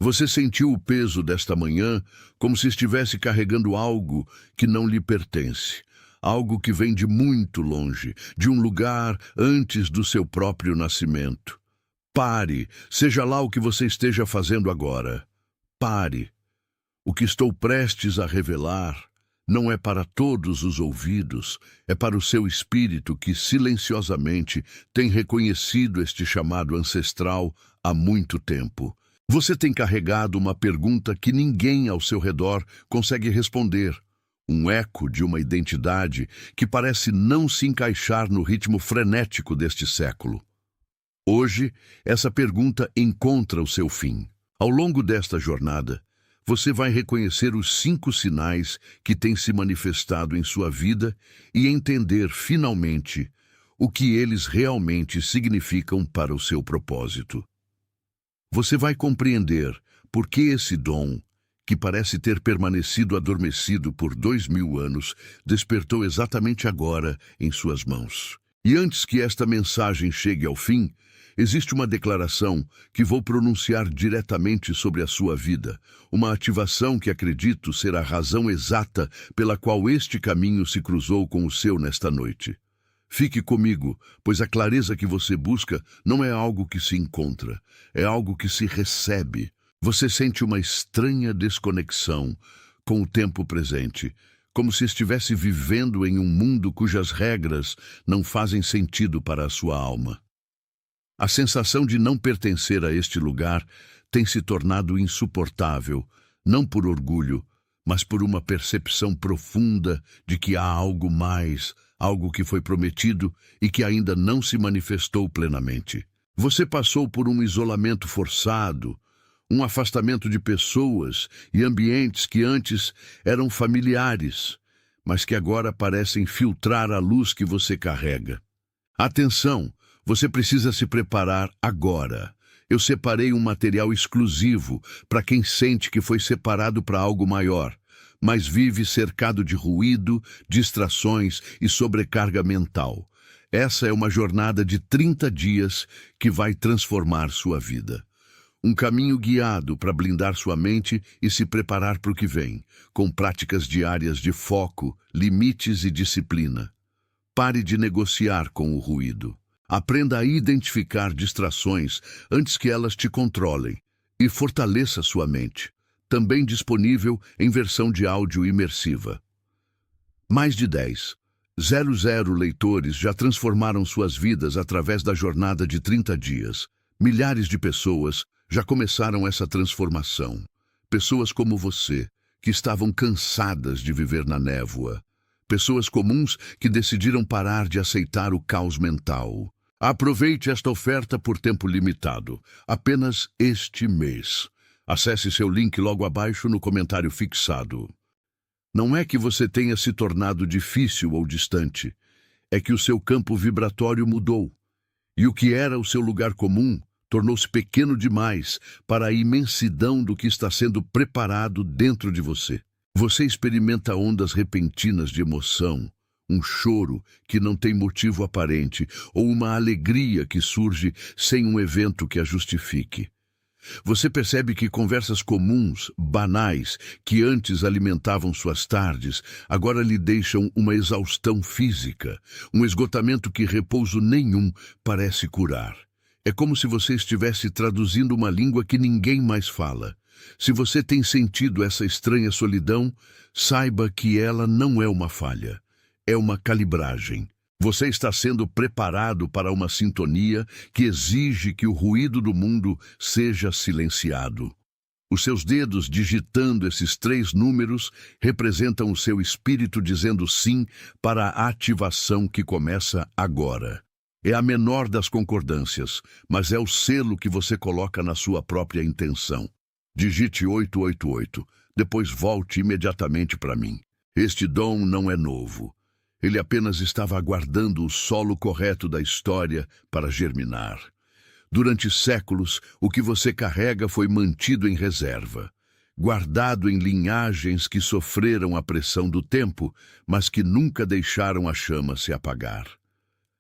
Você sentiu o peso desta manhã como se estivesse carregando algo que não lhe pertence. Algo que vem de muito longe, de um lugar antes do seu próprio nascimento. Pare, seja lá o que você esteja fazendo agora. Pare. O que estou prestes a revelar não é para todos os ouvidos, é para o seu espírito que silenciosamente tem reconhecido este chamado ancestral há muito tempo. Você tem carregado uma pergunta que ninguém ao seu redor consegue responder. Um eco de uma identidade que parece não se encaixar no ritmo frenético deste século. Hoje, essa pergunta encontra o seu fim. Ao longo desta jornada, você vai reconhecer os 5 sinais que têm se manifestado em sua vida e entender, finalmente, o que eles realmente significam para o seu propósito. Você vai compreender por que esse dom, que parece ter permanecido adormecido por 2000 anos, despertou exatamente agora em suas mãos. E antes que esta mensagem chegue ao fim, existe uma declaração que vou pronunciar diretamente sobre a sua vida, uma ativação que acredito ser a razão exata pela qual este caminho se cruzou com o seu nesta noite. Fique comigo, pois a clareza que você busca não é algo que se encontra, é algo que se recebe. Você sente uma estranha desconexão com o tempo presente, como se estivesse vivendo em um mundo cujas regras não fazem sentido para a sua alma. A sensação de não pertencer a este lugar tem se tornado insuportável, não por orgulho, mas por uma percepção profunda de que há algo mais, algo que foi prometido e que ainda não se manifestou plenamente. Você passou por um isolamento forçado, um afastamento de pessoas e ambientes que antes eram familiares, mas que agora parecem filtrar a luz que você carrega. Atenção! Você precisa se preparar agora. Eu separei um material exclusivo para quem sente que foi separado para algo maior, mas vive cercado de ruído, distrações e sobrecarga mental. Essa é uma jornada de 30 dias que vai transformar sua vida. Um caminho guiado para blindar sua mente e se preparar para o que vem, com práticas diárias de foco, limites e disciplina. Pare de negociar com o ruído. Aprenda a identificar distrações antes que elas te controlem e fortaleça sua mente, também disponível em versão de áudio imersiva. Mais de 10,00 leitores já transformaram suas vidas através da jornada de 30 dias. Milhares de pessoas já começaram essa transformação. Pessoas como você, que estavam cansadas de viver na névoa. Pessoas comuns que decidiram parar de aceitar o caos mental. Aproveite esta oferta por tempo limitado, apenas este mês. Acesse seu link logo abaixo no comentário fixado. Não é que você tenha se tornado difícil ou distante, é que o seu campo vibratório mudou, e o que era o seu lugar comum tornou-se pequeno demais para a imensidão do que está sendo preparado dentro de você. Você experimenta ondas repentinas de emoção, um choro que não tem motivo aparente ou uma alegria que surge sem um evento que a justifique. Você percebe que conversas comuns, banais, que antes alimentavam suas tardes, agora lhe deixam uma exaustão física, um esgotamento que repouso nenhum parece curar. É como se você estivesse traduzindo uma língua que ninguém mais fala. Se você tem sentido essa estranha solidão, saiba que ela não é uma falha. É uma calibragem. Você está sendo preparado para uma sintonia que exige que o ruído do mundo seja silenciado. Os seus dedos digitando esses 3 números representam o seu espírito dizendo sim para a ativação que começa agora. É a menor das concordâncias, mas é o selo que você coloca na sua própria intenção. Digite 888, depois volte imediatamente para mim. Este dom não é novo. Ele apenas estava aguardando o solo correto da história para germinar. Durante séculos, o que você carrega foi mantido em reserva, guardado em linhagens que sofreram a pressão do tempo, mas que nunca deixaram a chama se apagar.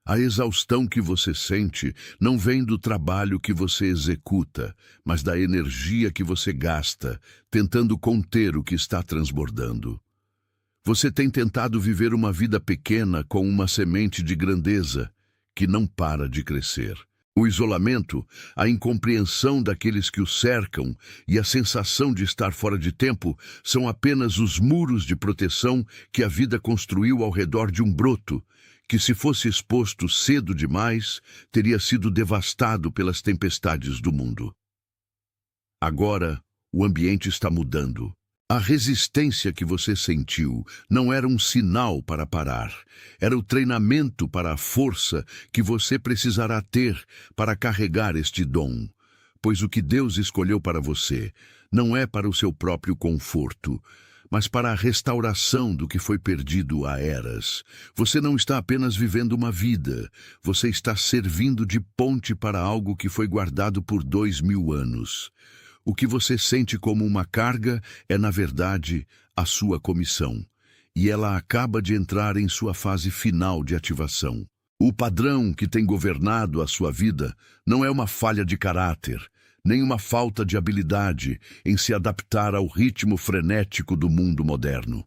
A exaustão que você sente não vem do trabalho que você executa, mas da energia que você gasta, tentando conter o que está transbordando. Você tem tentado viver uma vida pequena com uma semente de grandeza que não para de crescer. O isolamento, a incompreensão daqueles que o cercam e a sensação de estar fora de tempo são apenas os muros de proteção que a vida construiu ao redor de um broto, que se fosse exposto cedo demais, teria sido devastado pelas tempestades do mundo. Agora, o ambiente está mudando. A resistência que você sentiu não era um sinal para parar. Era o treinamento para a força que você precisará ter para carregar este dom. Pois o que Deus escolheu para você não é para o seu próprio conforto, mas para a restauração do que foi perdido há eras. Você não está apenas vivendo uma vida, você está servindo de ponte para algo que foi guardado por 2000 anos. O que você sente como uma carga é, na verdade, a sua comissão, e ela acaba de entrar em sua fase final de ativação. O padrão que tem governado a sua vida não é uma falha de caráter, nem uma falta de habilidade em se adaptar ao ritmo frenético do mundo moderno.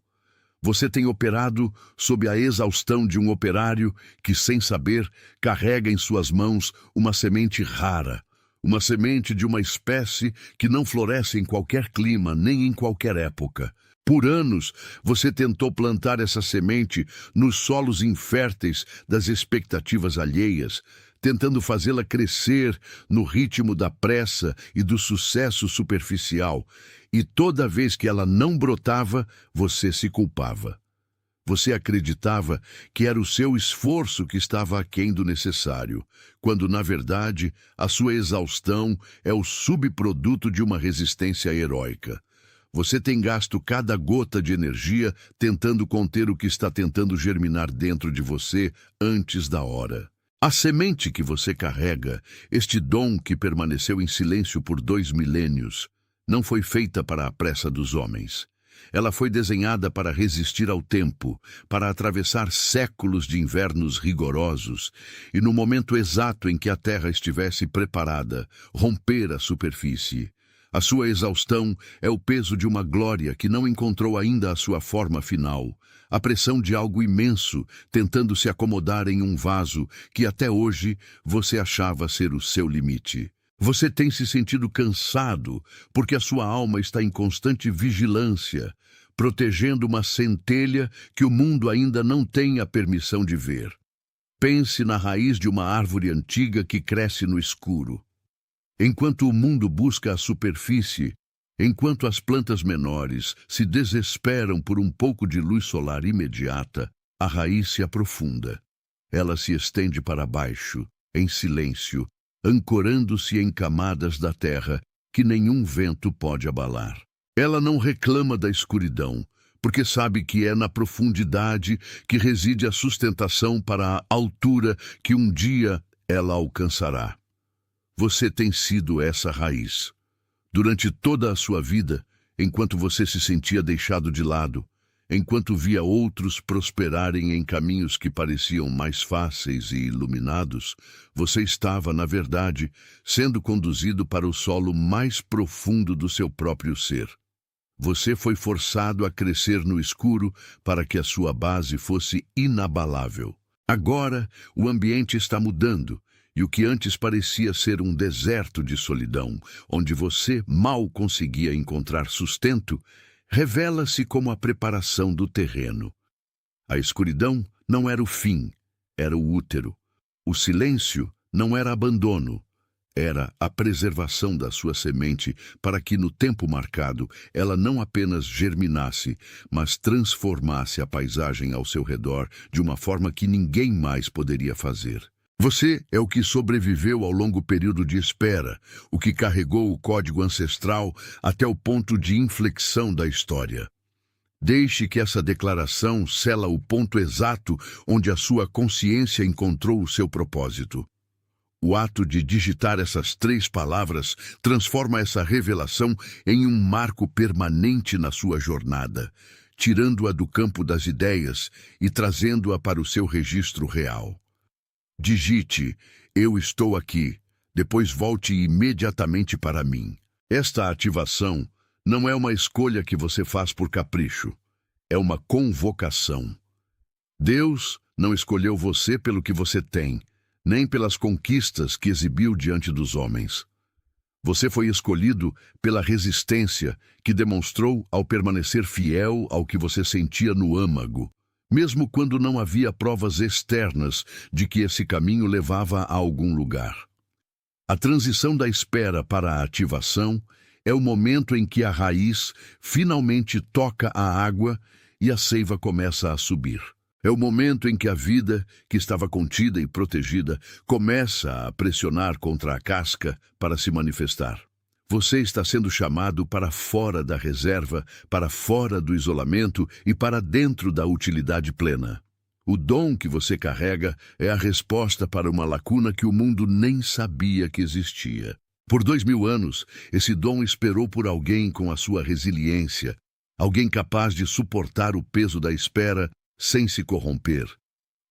Você tem operado sob a exaustão de um operário que, sem saber, carrega em suas mãos uma semente rara, uma semente de uma espécie que não floresce em qualquer clima, nem em qualquer época. Por anos, você tentou plantar essa semente nos solos inférteis das expectativas alheias, tentando fazê-la crescer no ritmo da pressa e do sucesso superficial. E toda vez que ela não brotava, você se culpava. Você acreditava que era o seu esforço que estava aquém do necessário, quando, na verdade, a sua exaustão é o subproduto de uma resistência heróica. Você tem gasto cada gota de energia tentando conter o que está tentando germinar dentro de você antes da hora. A semente que você carrega, este dom que permaneceu em silêncio por 2 milênios, não foi feita para a pressa dos homens. Ela foi desenhada para resistir ao tempo, para atravessar séculos de invernos rigorosos e, no momento exato em que a terra estivesse preparada, romper a superfície. A sua exaustão é o peso de uma glória que não encontrou ainda a sua forma final, a pressão de algo imenso tentando se acomodar em um vaso que até hoje você achava ser o seu limite. Você tem se sentido cansado porque a sua alma está em constante vigilância, protegendo uma centelha que o mundo ainda não tem a permissão de ver. Pense na raiz de uma árvore antiga que cresce no escuro. Enquanto o mundo busca a superfície, enquanto as plantas menores se desesperam por um pouco de luz solar imediata, a raiz se aprofunda. Ela se estende para baixo, em silêncio, ancorando-se em camadas da terra que nenhum vento pode abalar. Ela não reclama da escuridão, porque sabe que é na profundidade que reside a sustentação para a altura que um dia ela alcançará. Você tem sido essa raiz. Durante toda a sua vida, enquanto você se sentia deixado de lado, enquanto via outros prosperarem em caminhos que pareciam mais fáceis e iluminados, você estava, na verdade, sendo conduzido para o solo mais profundo do seu próprio ser. Você foi forçado a crescer no escuro para que a sua base fosse inabalável. Agora, o ambiente está mudando, e o que antes parecia ser um deserto de solidão, onde você mal conseguia encontrar sustento, revela-se como a preparação do terreno. A escuridão não era o fim, era o útero. O silêncio não era abandono, era a preservação da sua semente para que, no tempo marcado, ela não apenas germinasse, mas transformasse a paisagem ao seu redor de uma forma que ninguém mais poderia fazer. Você é o que sobreviveu ao longo período de espera, o que carregou o código ancestral até o ponto de inflexão da história. Deixe que essa declaração sela o ponto exato onde a sua consciência encontrou o seu propósito. O ato de digitar essas 3 palavras transforma essa revelação em um marco permanente na sua jornada, tirando-a do campo das ideias e trazendo-a para o seu registro real. Digite: "Eu estou aqui", depois volte imediatamente para mim. Esta ativação não é uma escolha que você faz por capricho, é uma convocação. Deus não escolheu você pelo que você tem, nem pelas conquistas que exibiu diante dos homens. Você foi escolhido pela resistência que demonstrou ao permanecer fiel ao que você sentia no âmago, mesmo quando não havia provas externas de que esse caminho levava a algum lugar. A transição da espera para a ativação é o momento em que a raiz finalmente toca a água e a seiva começa a subir. É o momento em que a vida, que estava contida e protegida, começa a pressionar contra a casca para se manifestar. Você está sendo chamado para fora da reserva, para fora do isolamento e para dentro da utilidade plena. O dom que você carrega é a resposta para uma lacuna que o mundo nem sabia que existia. Por 2000 anos, esse dom esperou por alguém com a sua resiliência, alguém capaz de suportar o peso da espera sem se corromper.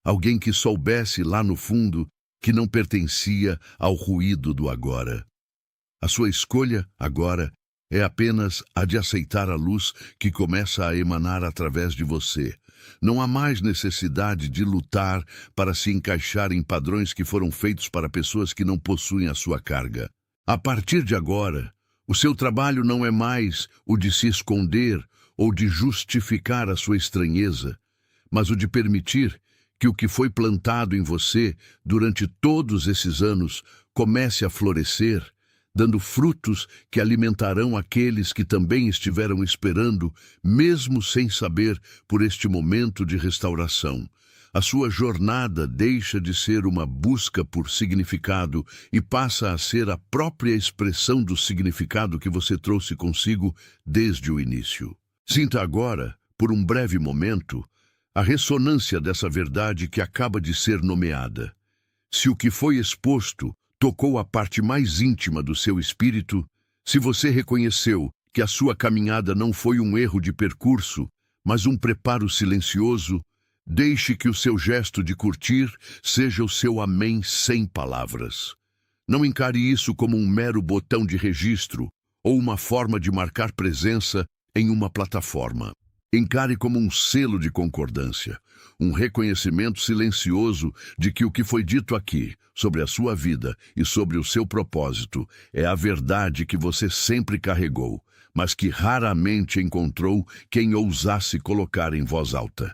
Alguém que soubesse lá no fundo que não pertencia ao ruído do agora. A sua escolha, agora, é apenas a de aceitar a luz que começa a emanar através de você. Não há mais necessidade de lutar para se encaixar em padrões que foram feitos para pessoas que não possuem a sua carga. A partir de agora, o seu trabalho não é mais o de se esconder ou de justificar a sua estranheza, mas o de permitir que o que foi plantado em você durante todos esses anos comece a florescer, dando frutos que alimentarão aqueles que também estiveram esperando, mesmo sem saber por este momento de restauração. A sua jornada deixa de ser uma busca por significado e passa a ser a própria expressão do significado que você trouxe consigo desde o início. Sinta agora, por um breve momento, a ressonância dessa verdade que acaba de ser nomeada. Se o que foi exposto tocou a parte mais íntima do seu espírito, se você reconheceu que a sua caminhada não foi um erro de percurso, mas um preparo silencioso, deixe que o seu gesto de curtir seja o seu amém sem palavras. Não encare isso como um mero botão de registro ou uma forma de marcar presença em uma plataforma. Encare como um selo de concordância, um reconhecimento silencioso de que o que foi dito aqui, sobre a sua vida e sobre o seu propósito, é a verdade que você sempre carregou, mas que raramente encontrou quem ousasse colocar em voz alta.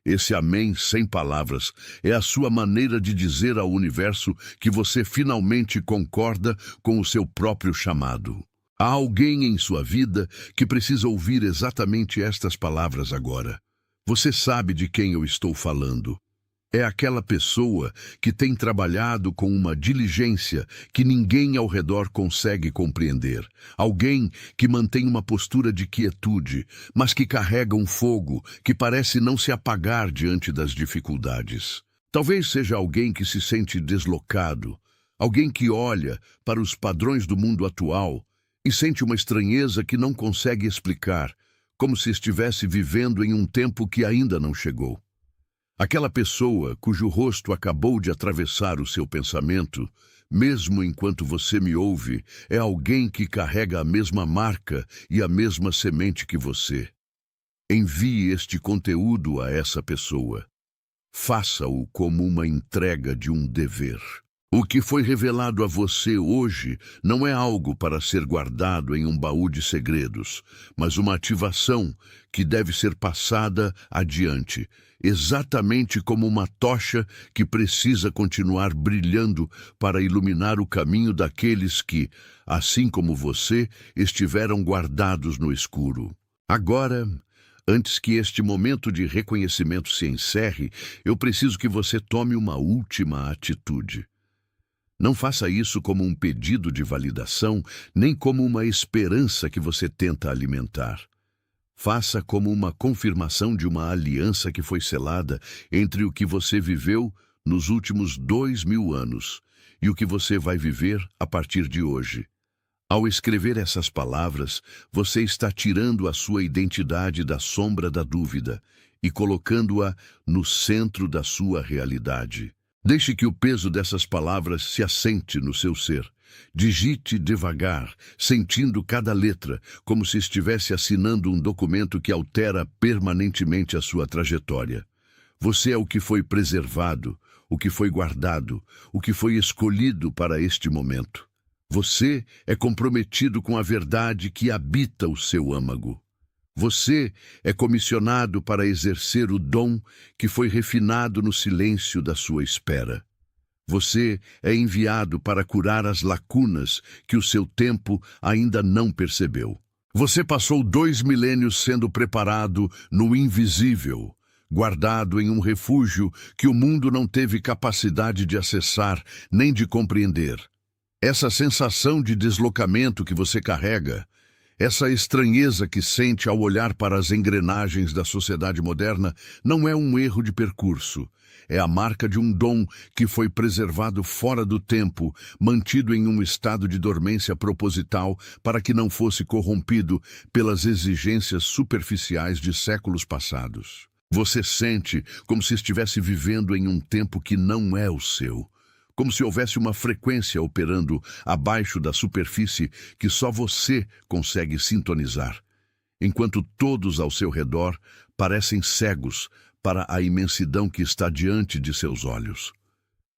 Esse amém sem palavras é a sua maneira de dizer ao universo que você finalmente concorda com o seu próprio chamado. Há alguém em sua vida que precisa ouvir exatamente estas palavras agora. Você sabe de quem eu estou falando. É aquela pessoa que tem trabalhado com uma diligência que ninguém ao redor consegue compreender. Alguém que mantém uma postura de quietude, mas que carrega um fogo que parece não se apagar diante das dificuldades. Talvez seja alguém que se sente deslocado, alguém que olha para os padrões do mundo atual e sente uma estranheza que não consegue explicar, como se estivesse vivendo em um tempo que ainda não chegou. Aquela pessoa cujo rosto acabou de atravessar o seu pensamento, mesmo enquanto você me ouve, é alguém que carrega a mesma marca e a mesma semente que você. Envie este conteúdo a essa pessoa. Faça-o como uma entrega de um dever. O que foi revelado a você hoje não é algo para ser guardado em um baú de segredos, mas uma ativação que deve ser passada adiante, exatamente como uma tocha que precisa continuar brilhando para iluminar o caminho daqueles que, assim como você, estiveram guardados no escuro. Agora, antes que este momento de reconhecimento se encerre, eu preciso que você tome uma última atitude. Não faça isso como um pedido de validação, nem como uma esperança que você tenta alimentar. Faça como uma confirmação de uma aliança que foi selada entre o que você viveu nos últimos 2000 anos e o que você vai viver a partir de hoje. Ao escrever essas palavras, você está tirando a sua identidade da sombra da dúvida e colocando-a no centro da sua realidade. Deixe que o peso dessas palavras se assente no seu ser. Digite devagar, sentindo cada letra, como se estivesse assinando um documento que altera permanentemente a sua trajetória. Você é o que foi preservado, o que foi guardado, o que foi escolhido para este momento. Você é comprometido com a verdade que habita o seu âmago. Você é comissionado para exercer o dom que foi refinado no silêncio da sua espera. Você é enviado para curar as lacunas que o seu tempo ainda não percebeu. Você passou 2 milênios sendo preparado no invisível, guardado em um refúgio que o mundo não teve capacidade de acessar nem de compreender. Essa sensação de deslocamento que você carrega, essa estranheza que sente ao olhar para as engrenagens da sociedade moderna, não é um erro de percurso. É a marca de um dom que foi preservado fora do tempo, mantido em um estado de dormência proposital para que não fosse corrompido pelas exigências superficiais de séculos passados. Você sente como se estivesse vivendo em um tempo que não é o seu. Como se houvesse uma frequência operando abaixo da superfície que só você consegue sintonizar, enquanto todos ao seu redor parecem cegos para a imensidão que está diante de seus olhos.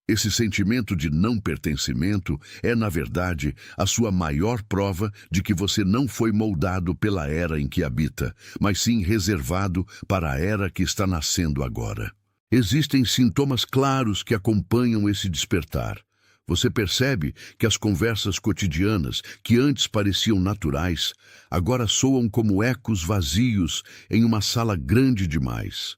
Esse sentimento de não pertencimento é, na verdade, a sua maior prova de que você não foi moldado pela era em que habita, mas sim reservado para a era que está nascendo agora. Existem sintomas claros que acompanham esse despertar. Você percebe que as conversas cotidianas, que antes pareciam naturais, agora soam como ecos vazios em uma sala grande demais.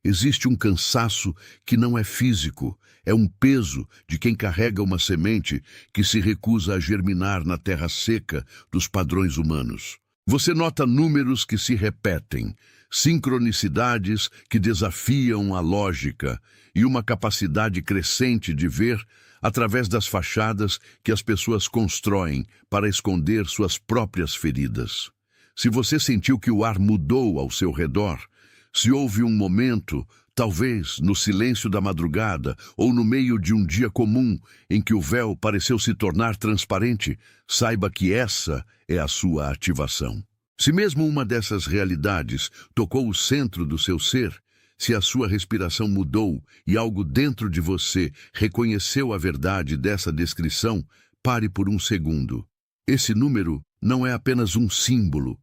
Existe um cansaço que não é físico, é um peso de quem carrega uma semente que se recusa a germinar na terra seca dos padrões humanos. Você nota números que se repetem, sincronicidades que desafiam a lógica e uma capacidade crescente de ver através das fachadas que as pessoas constroem para esconder suas próprias feridas. Se você sentiu que o ar mudou ao seu redor, se houve um momento, talvez no silêncio da madrugada ou no meio de um dia comum em que o véu pareceu se tornar transparente, saiba que essa é a sua ativação. Se mesmo uma dessas realidades tocou o centro do seu ser, se a sua respiração mudou e algo dentro de você reconheceu a verdade dessa descrição, pare por um segundo. Esse número não é apenas um símbolo,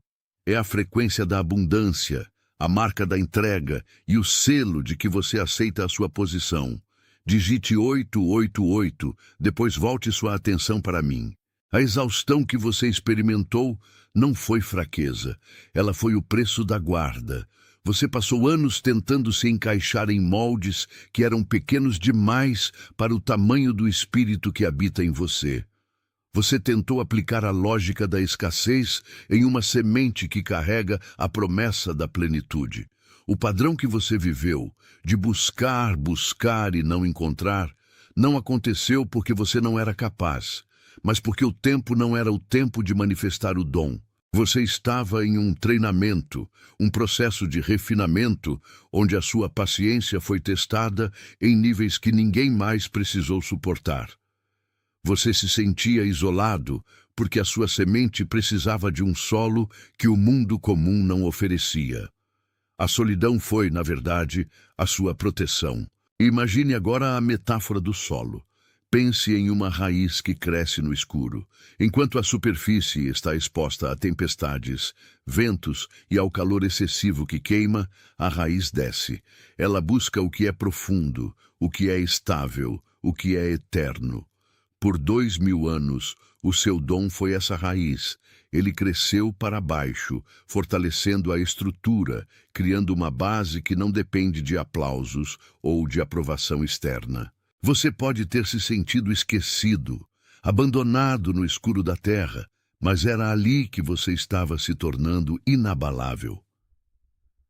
é a frequência da abundância, a marca da entrega e o selo de que você aceita a sua posição. Digite 888, depois volte sua atenção para mim. A exaustão que você experimentou não foi fraqueza, ela foi o preço da guarda. Você passou anos tentando se encaixar em moldes que eram pequenos demais para o tamanho do espírito que habita em você. Você tentou aplicar a lógica da escassez em uma semente que carrega a promessa da plenitude. O padrão que você viveu, de buscar, buscar e não encontrar, não aconteceu porque você não era capaz, mas porque o tempo não era o tempo de manifestar o dom. Você estava em um treinamento, um processo de refinamento, onde a sua paciência foi testada em níveis que ninguém mais precisou suportar. Você se sentia isolado porque a sua semente precisava de um solo que o mundo comum não oferecia. A solidão foi, na verdade, a sua proteção. Imagine agora a metáfora do solo. Pense em uma raiz que cresce no escuro. Enquanto a superfície está exposta a tempestades, ventos e ao calor excessivo que queima, a raiz desce. Ela busca o que é profundo, o que é estável, o que é eterno. Por 2000 anos, o seu dom foi essa raiz. Ele cresceu para baixo, fortalecendo a estrutura, criando uma base que não depende de aplausos ou de aprovação externa. Você pode ter se sentido esquecido, abandonado no escuro da terra, mas era ali que você estava se tornando inabalável.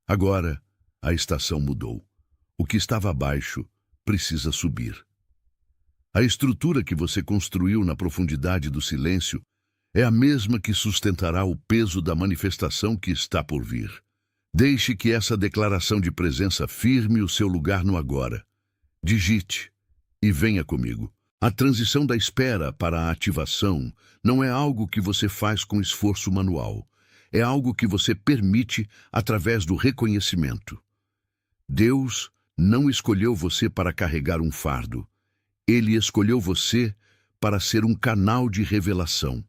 Agora, a estação mudou. O que estava abaixo precisa subir. A estrutura que você construiu na profundidade do silêncio é a mesma que sustentará o peso da manifestação que está por vir. Deixe que essa declaração de presença firme o seu lugar no agora. Digite e venha comigo. A transição da espera para a ativação não é algo que você faz com esforço manual. É algo que você permite através do reconhecimento. Deus não escolheu você para carregar um fardo. Ele escolheu você para ser um canal de revelação.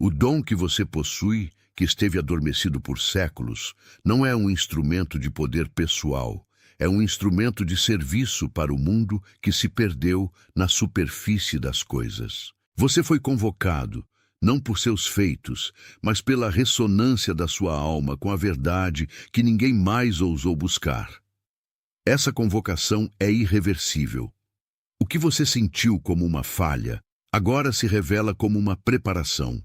O dom que você possui, que esteve adormecido por séculos, não é um instrumento de poder pessoal. É um instrumento de serviço para o mundo que se perdeu na superfície das coisas. Você foi convocado, não por seus feitos, mas pela ressonância da sua alma com a verdade que ninguém mais ousou buscar. Essa convocação é irreversível. O que você sentiu como uma falha, agora se revela como uma preparação.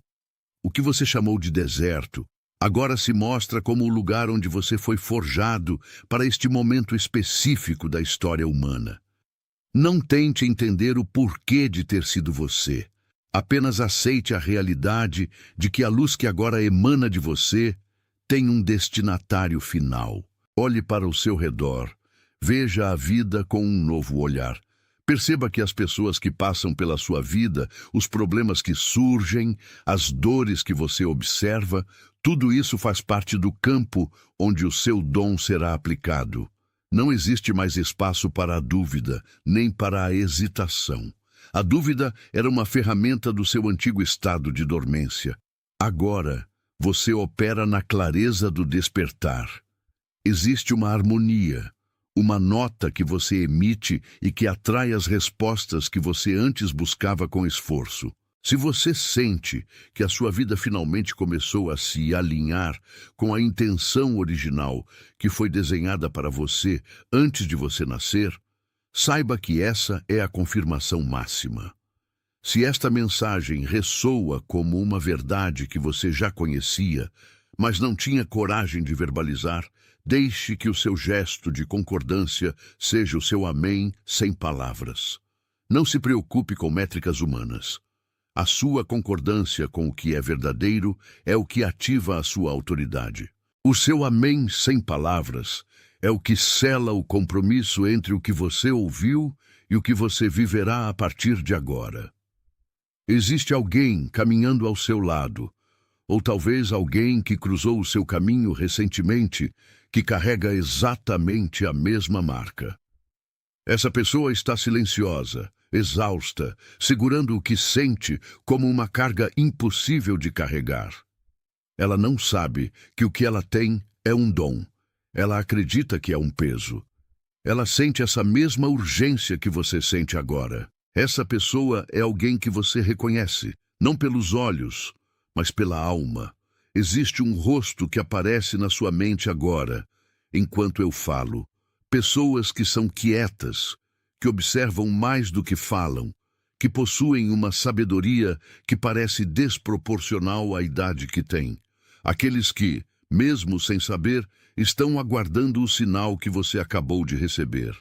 O que você chamou de deserto, agora se mostra como o lugar onde você foi forjado para este momento específico da história humana. Não tente entender o porquê de ter sido você. Apenas aceite a realidade de que a luz que agora emana de você tem um destinatário final. Olhe para o seu redor. Veja a vida com um novo olhar. Perceba que as pessoas que passam pela sua vida, os problemas que surgem, as dores que você observa, tudo isso faz parte do campo onde o seu dom será aplicado. Não existe mais espaço para a dúvida, nem para a hesitação. A dúvida era uma ferramenta do seu antigo estado de dormência. Agora, você opera na clareza do despertar. Existe uma harmonia, uma nota que você emite e que atrai as respostas que você antes buscava com esforço. Se você sente que a sua vida finalmente começou a se alinhar com a intenção original que foi desenhada para você antes de você nascer, saiba que essa é a confirmação máxima. Se esta mensagem ressoa como uma verdade que você já conhecia, mas não tinha coragem de verbalizar, deixe que o seu gesto de concordância seja o seu amém sem palavras. Não se preocupe com métricas humanas. A sua concordância com o que é verdadeiro é o que ativa a sua autoridade. O seu amém sem palavras é o que sela o compromisso entre o que você ouviu e o que você viverá a partir de agora. Existe alguém caminhando ao seu lado, ou talvez alguém que cruzou o seu caminho recentemente, que carrega exatamente a mesma marca. Essa pessoa está silenciosa, exausta, segurando o que sente como uma carga impossível de carregar. Ela não sabe que o que ela tem é um dom. Ela acredita que é um peso. Ela sente essa mesma urgência que você sente agora. Essa pessoa é alguém que você reconhece, não pelos olhos, mas pela alma. Existe um rosto que aparece na sua mente agora, enquanto eu falo. Pessoas que são quietas, que observam mais do que falam, que possuem uma sabedoria que parece desproporcional à idade que têm. Aqueles que, mesmo sem saber, estão aguardando o sinal que você acabou de receber.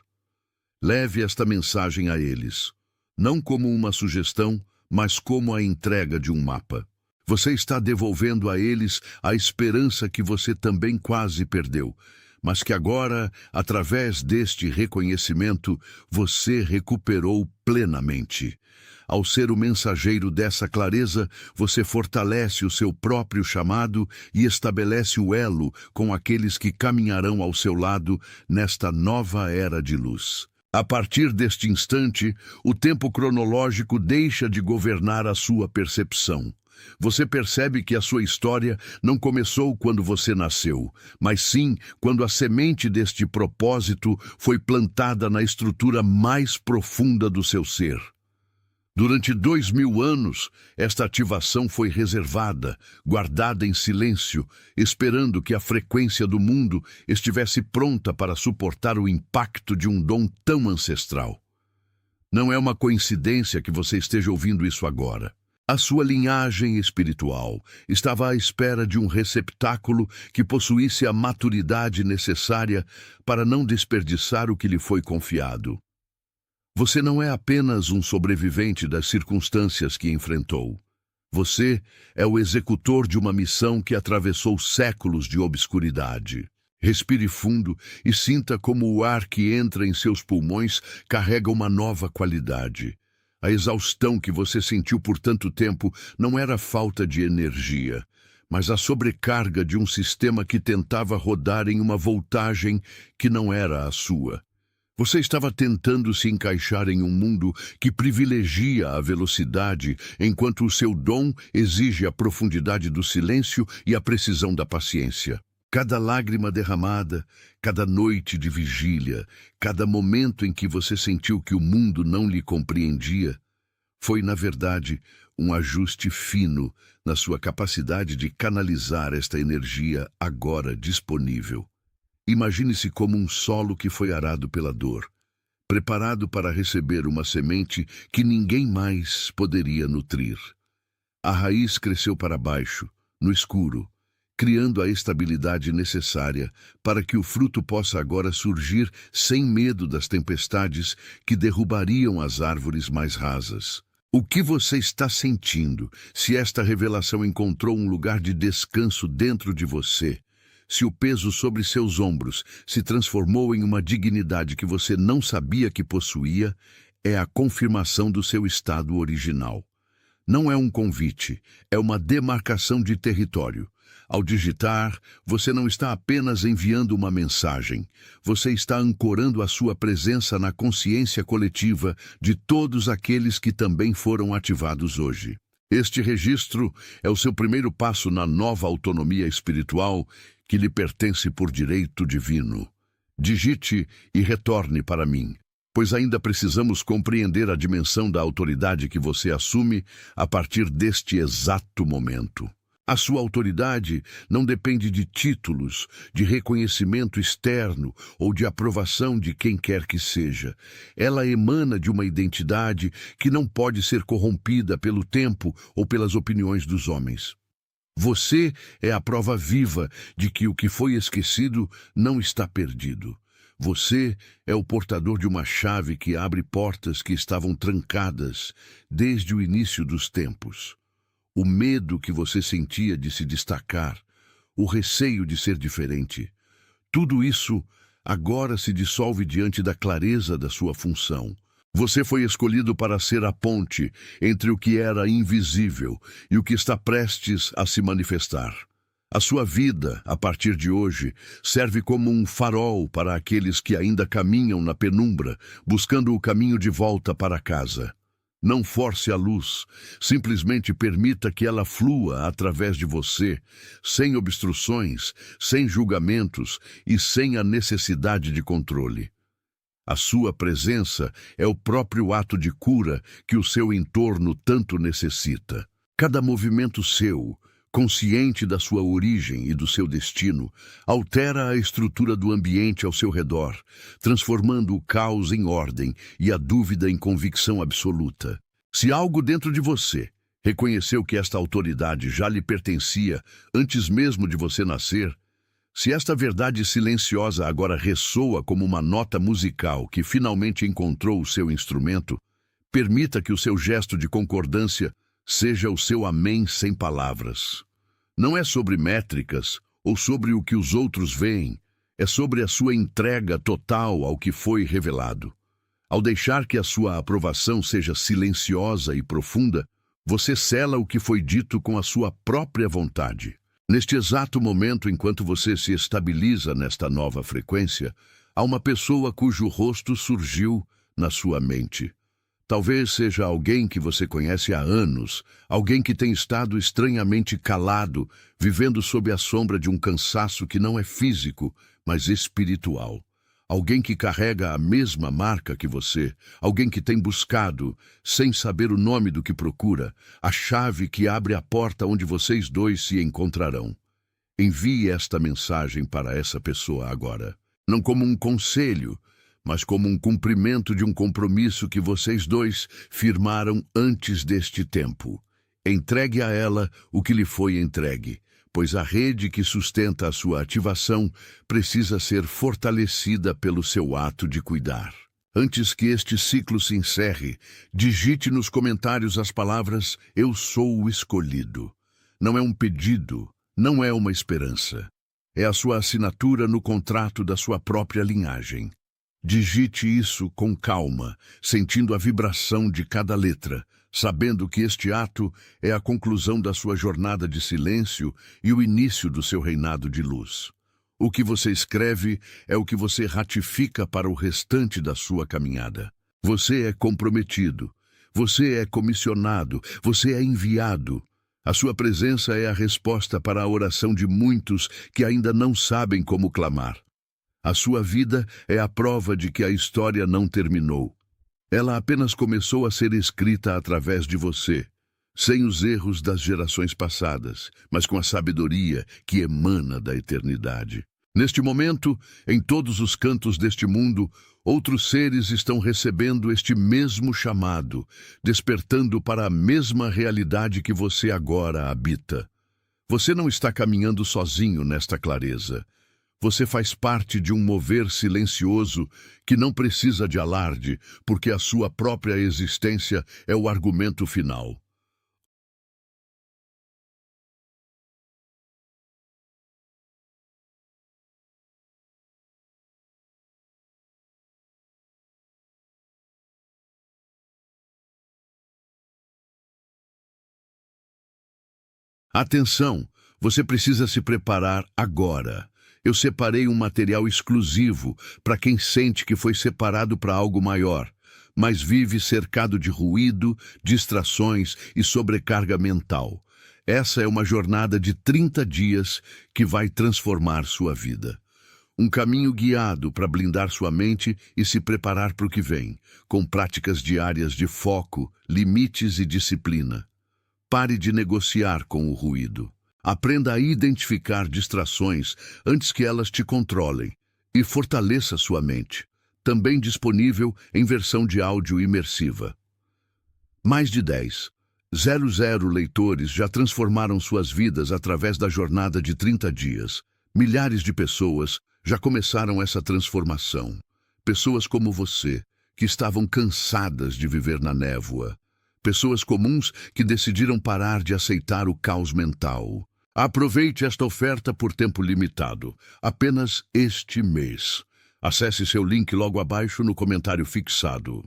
Leve esta mensagem a eles, não como uma sugestão, mas como a entrega de um mapa. Você está devolvendo a eles a esperança que você também quase perdeu, mas que agora, através deste reconhecimento, você recuperou plenamente. Ao ser o mensageiro dessa clareza, você fortalece o seu próprio chamado e estabelece o elo com aqueles que caminharão ao seu lado nesta nova era de luz. A partir deste instante, o tempo cronológico deixa de governar a sua percepção. Você percebe que a sua história não começou quando você nasceu, mas sim quando a semente deste propósito foi plantada na estrutura mais profunda do seu ser. Durante 2000 anos, esta ativação foi reservada, guardada em silêncio, esperando que a frequência do mundo estivesse pronta para suportar o impacto de um dom tão ancestral. Não é uma coincidência que você esteja ouvindo isso agora. A sua linhagem espiritual estava à espera de um receptáculo que possuísse a maturidade necessária para não desperdiçar o que lhe foi confiado. Você não é apenas um sobrevivente das circunstâncias que enfrentou. Você é o executor de uma missão que atravessou séculos de obscuridade. Respire fundo e sinta como o ar que entra em seus pulmões carrega uma nova qualidade. A exaustão que você sentiu por tanto tempo não era falta de energia, mas a sobrecarga de um sistema que tentava rodar em uma voltagem que não era a sua. Você estava tentando se encaixar em um mundo que privilegia a velocidade, enquanto o seu dom exige a profundidade do silêncio e a precisão da paciência. Cada lágrima derramada, cada noite de vigília, cada momento em que você sentiu que o mundo não lhe compreendia, foi, na verdade, um ajuste fino na sua capacidade de canalizar esta energia agora disponível. Imagine-se como um solo que foi arado pela dor, preparado para receber uma semente que ninguém mais poderia nutrir. A raiz cresceu para baixo, no escuro, criando a estabilidade necessária para que o fruto possa agora surgir sem medo das tempestades que derrubariam as árvores mais rasas. O que você está sentindo, se esta revelação encontrou um lugar de descanso dentro de você? Se o peso sobre seus ombros se transformou em uma dignidade que você não sabia que possuía, é a confirmação do seu estado original. Não é um convite, é uma demarcação de território. Ao digitar, você não está apenas enviando uma mensagem, você está ancorando a sua presença na consciência coletiva de todos aqueles que também foram ativados hoje. Este registro é o seu primeiro passo na nova autonomia espiritual que lhe pertence por direito divino. Digite e retorne para mim, pois ainda precisamos compreender a dimensão da autoridade que você assume a partir deste exato momento. A sua autoridade não depende de títulos, de reconhecimento externo ou de aprovação de quem quer que seja. Ela emana de uma identidade que não pode ser corrompida pelo tempo ou pelas opiniões dos homens. Você é a prova viva de que o que foi esquecido não está perdido. Você é o portador de uma chave que abre portas que estavam trancadas desde o início dos tempos. O medo que você sentia de se destacar, o receio de ser diferente, tudo isso agora se dissolve diante da clareza da sua função. Você foi escolhido para ser a ponte entre o que era invisível e o que está prestes a se manifestar. A sua vida, a partir de hoje, serve como um farol para aqueles que ainda caminham na penumbra, buscando o caminho de volta para casa. Não force a luz, simplesmente permita que ela flua através de você, sem obstruções, sem julgamentos e sem a necessidade de controle. A sua presença é o próprio ato de cura que o seu entorno tanto necessita. Cada movimento seu, consciente da sua origem e do seu destino, altera a estrutura do ambiente ao seu redor, transformando o caos em ordem e a dúvida em convicção absoluta. Se algo dentro de você reconheceu que esta autoridade já lhe pertencia antes mesmo de você nascer, se esta verdade silenciosa agora ressoa como uma nota musical que finalmente encontrou o seu instrumento, permita que o seu gesto de concordância seja o seu amém sem palavras. Não é sobre métricas ou sobre o que os outros veem, é sobre a sua entrega total ao que foi revelado. Ao deixar que a sua aprovação seja silenciosa e profunda, você sela o que foi dito com a sua própria vontade. Neste exato momento, enquanto você se estabiliza nesta nova frequência, há uma pessoa cujo rosto surgiu na sua mente. Talvez seja alguém que você conhece há anos, alguém que tem estado estranhamente calado, vivendo sob a sombra de um cansaço que não é físico, mas espiritual. Alguém que carrega a mesma marca que você, alguém que tem buscado, sem saber o nome do que procura, a chave que abre a porta onde vocês dois se encontrarão. Envie esta mensagem para essa pessoa agora, não como um conselho, mas como um cumprimento de um compromisso que vocês dois firmaram antes deste tempo. Entregue a ela o que lhe foi entregue, pois a rede que sustenta a sua ativação precisa ser fortalecida pelo seu ato de cuidar. Antes que este ciclo se encerre, digite nos comentários as palavras "Eu sou o escolhido". Não é um pedido, não é uma esperança. É a sua assinatura no contrato da sua própria linhagem. Digite isso com calma, sentindo a vibração de cada letra, sabendo que este ato é a conclusão da sua jornada de silêncio e o início do seu reinado de luz. O que você escreve é o que você ratifica para o restante da sua caminhada. Você é comprometido, você é comissionado, você é enviado. A sua presença é a resposta para a oração de muitos que ainda não sabem como clamar. A sua vida é a prova de que a história não terminou. Ela apenas começou a ser escrita através de você, sem os erros das gerações passadas, mas com a sabedoria que emana da eternidade. Neste momento, em todos os cantos deste mundo, outros seres estão recebendo este mesmo chamado, despertando para a mesma realidade que você agora habita. Você não está caminhando sozinho nesta clareza. Você faz parte de um mover silencioso que não precisa de alarde, porque a sua própria existência é o argumento final. Atenção, você precisa se preparar agora. Eu separei um material exclusivo para quem sente que foi separado para algo maior, mas vive cercado de ruído, distrações e sobrecarga mental. Essa é uma jornada de 30 dias que vai transformar sua vida. Um caminho guiado para blindar sua mente e se preparar para o que vem, com práticas diárias de foco, limites e disciplina. Pare de negociar com o ruído. Aprenda a identificar distrações antes que elas te controlem e fortaleça sua mente. Também disponível em versão de áudio imersiva. Mais de 10,00 leitores já transformaram suas vidas através da jornada de 30 dias. Milhares de pessoas já começaram essa transformação. Pessoas como você, que estavam cansadas de viver na névoa. Pessoas comuns que decidiram parar de aceitar o caos mental. Aproveite esta oferta por tempo limitado, apenas este mês. Acesse seu link logo abaixo no comentário fixado.